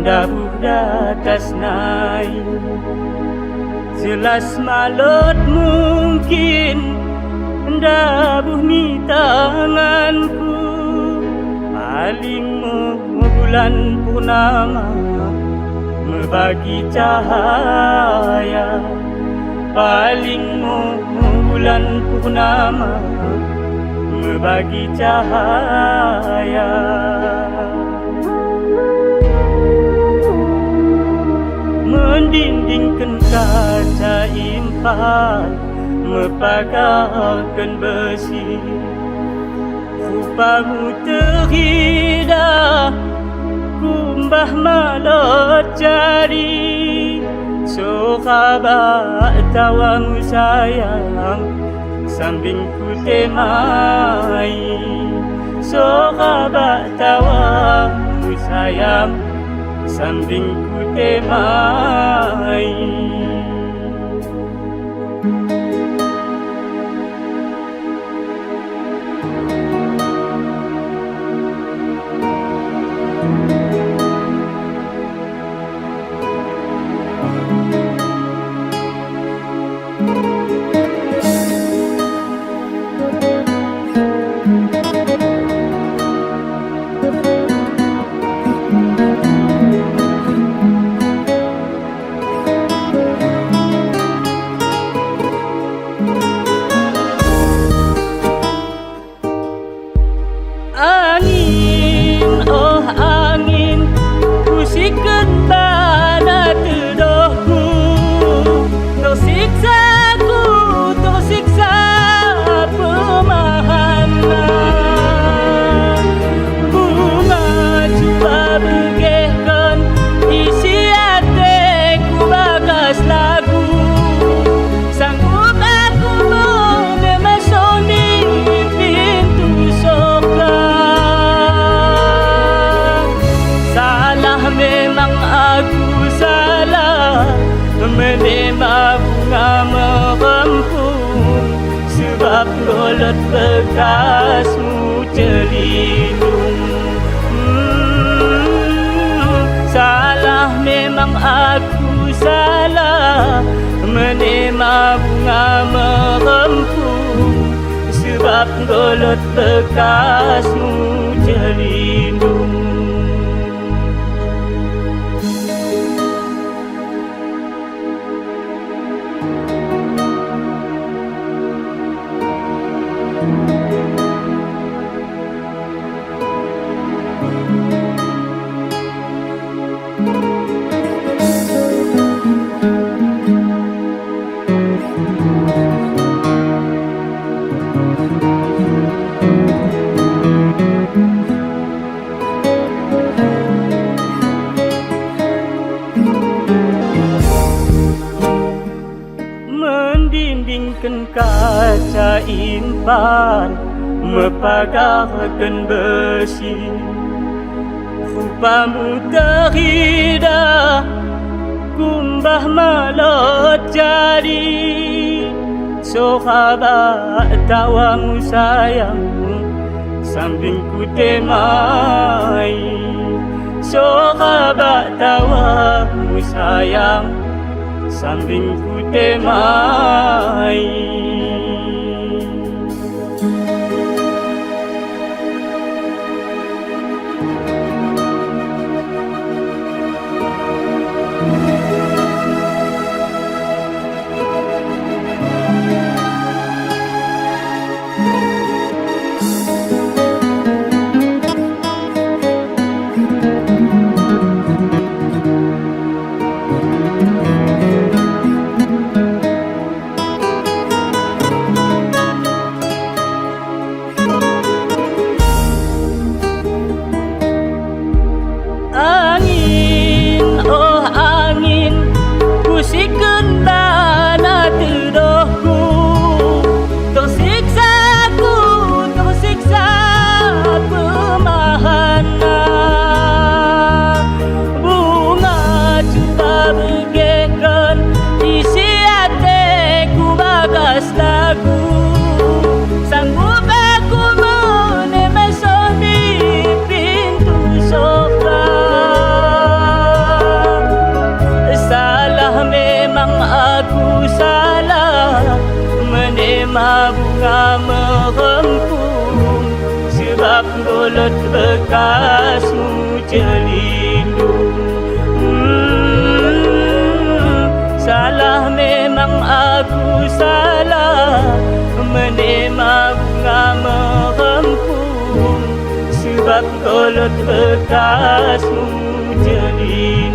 Dabuh datas nai jelas malot mungkin dabuh ni tanganku paling bulan purnama membagi cahaya paling bulan purnama membagi cahaya mendindingkan kaca impan mepagahkan besi rupamu terhidah kumbah malot jari sahabat tawamu sayang sambing ku temai sahabat tawamu sayang sambing ku temai angin, oh angin, pusikan bana tedohku, tersiksaku, tersiksa pemahaman. Bunga cuba begehkan isi hatiku bagas lagu, sanggup aku memasuki pintu surga. Memang aku salah menerima bunga merempung sebab golot bekasmu celindung. Salah memang aku salah menerima bunga merempung sebab golot bekasmu celindung. Mendindingkan kaca impan mepagahkan besi rupamu terhidah kumbah malot jari sahabat tawamu sayang sambing ku temai sahabat tawamu sayang sambing ku temai. golot bekasmu celindung. Salah memang aku salah menema bunga merempung, sebab golot bekasmu celindung.